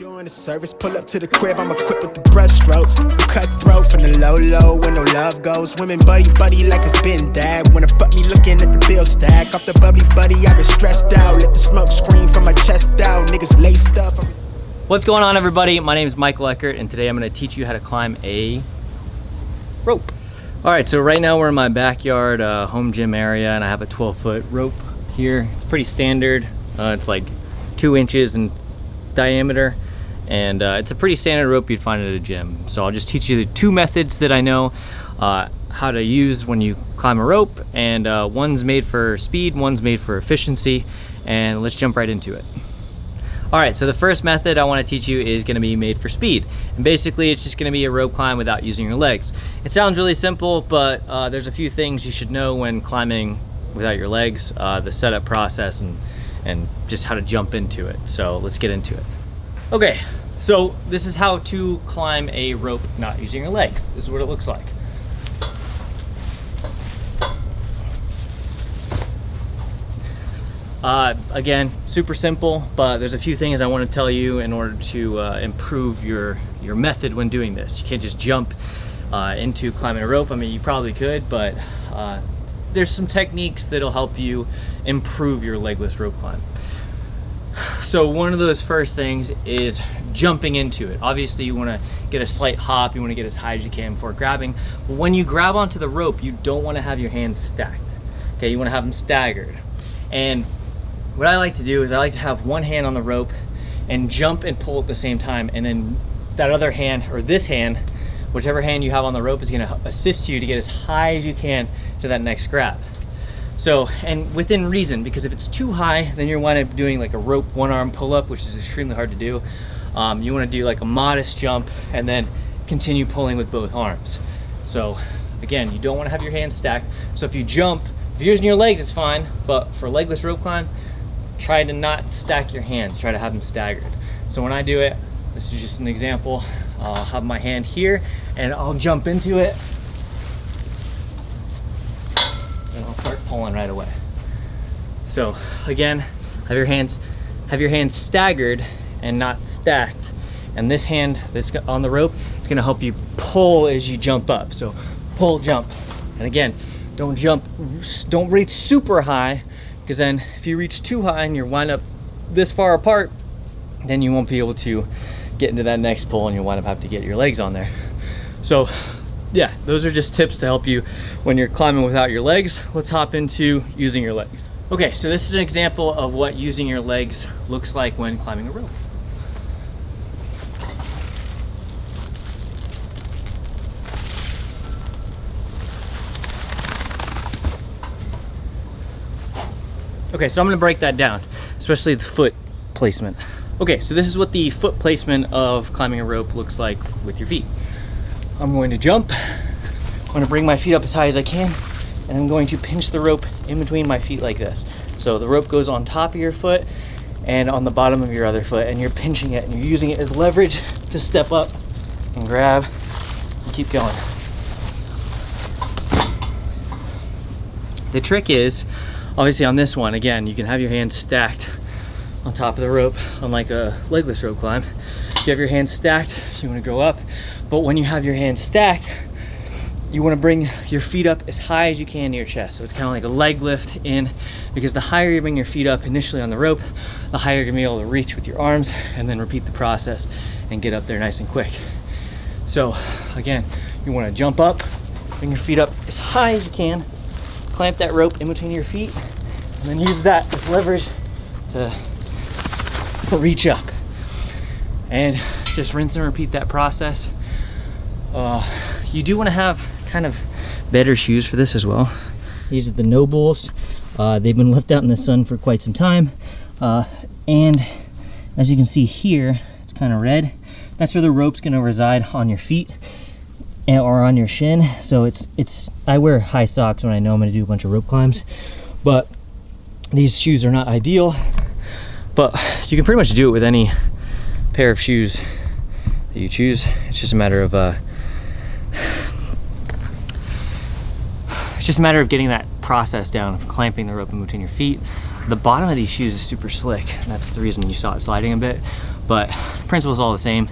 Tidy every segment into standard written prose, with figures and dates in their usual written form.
Doing the service, pull up to the crib, I'm equipped with the brushstrokes. Cutthroat from the low, where no love goes. Women buddy like it's been that. Wanna fuck me looking at the bill stack. Off the bubbly buddy, I've been stressed out. Let the smoke scream from my chest out. Niggas laced up. What's going on, everybody? My name is Michael Eckert, and today I'm gonna teach you how to climb a rope. All right, so right now we're in my backyard home gym area, and I have a 12-foot rope here. It's pretty standard. It's like 2 inches in diameter, and it's a pretty standard rope you'd find at a gym. So I'll just teach you the 2 methods that I know how to use when you climb a rope, and one's made for speed, one's made for efficiency, and let's jump right into it. All right, so the first method I want to teach you is going to be made for speed, and basically it's just going to be a rope climb without using your legs. It sounds really simple, but there's a few things you should know when climbing without your legs, the setup process, and just how to jump into it. So let's get into it. Okay, so this is how to climb a rope not using your legs. This is what it looks like. Again, super simple, but there's a few things I want to tell you in order to improve your method when doing this. You can't just jump into climbing a rope. I mean, you probably could, but there's some techniques that'll help you improve your legless rope climb. So one of those first things is jumping into it. Obviously you want to get a slight hop, you want to get as high as you can before grabbing, but when you grab onto the rope, you don't want to have your hands stacked. Okay, you want to have them staggered. And what I like to do is I like to have one hand on the rope and jump and pull at the same time, and then that other hand, or this hand, whichever hand you have on the rope, is going to assist you to get as high as you can to that next grab. So, and within reason, because if it's too high, then you're wind up doing like a rope one-arm pull-up, which is extremely hard to do. You want to do like a modest jump and then continue pulling with both arms. So again, you don't want to have your hands stacked. So if you jump, if you're using your legs, it's fine, but for legless rope climb, try to not stack your hands, try to have them staggered. So when I do it, this is just an example, I'll have my hand here and I'll jump into it, and I'll start pulling right away. So again, have your hands staggered and not stacked. And this hand that's on the rope is gonna help you pull as you jump up. So pull, jump. And again, don't reach super high, because then if you reach too high and you're wind up this far apart, then you won't be able to get into that next pull, and you'll wind up having to get your legs on there. So yeah, those are just tips to help you when you're climbing without your legs. Let's hop into using your legs. Okay, so this is an example of what using your legs looks like when climbing a rope. Okay, so I'm gonna break that down, especially the foot placement. Okay, so this is what the foot placement of climbing a rope looks like with your feet. I'm going to jump, I'm gonna bring my feet up as high as I can, and I'm going to pinch the rope in between my feet like this. So the rope goes on top of your foot and on the bottom of your other foot, and you're pinching it and you're using it as leverage to step up and grab and keep going. The trick is, obviously on this one, again, you can have your hands stacked on top of the rope, unlike a legless rope climb. If you have your hands stacked, you want to go up, but when you have your hands stacked, you want to bring your feet up as high as you can to your chest. So it's kind of like a leg lift in, because the higher you bring your feet up initially on the rope, the higher you're going to be able to reach with your arms, and then repeat the process and get up there nice and quick. So again, you want to jump up, bring your feet up as high as you can, clamp that rope in between your feet, and then use that as leverage to reach up. And just rinse and repeat that process. You do want to have kind of better shoes for this as well. These are the Nobles. They've been left out in the sun for quite some time. And as you can see here, it's kind of red. That's where the rope's going to reside on your feet or on your shin. So I wear high socks when I know I'm going to do a bunch of rope climbs, but these shoes are not ideal. But you can pretty much do it with any pair of shoes that you choose. It's just a matter of getting that process down of clamping the rope in between your feet. The bottom of these shoes is super slick, and that's the reason you saw it sliding a bit. but principle's all the same.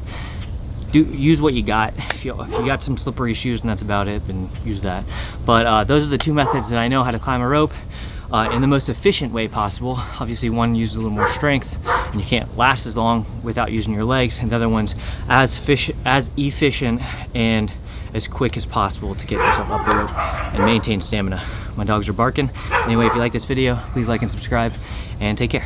Use what you got. If you got some slippery shoes and that's about it, then use that. But those are the two methods that I know how to climb a rope in the most efficient way possible. Obviously one uses a little more strength and you can't last as long without using your legs, and the other one's as efficient and as quick as possible to get yourself up the rope and maintain stamina. My dogs are barking. Anyway, if you like this video, please like and subscribe, and take care.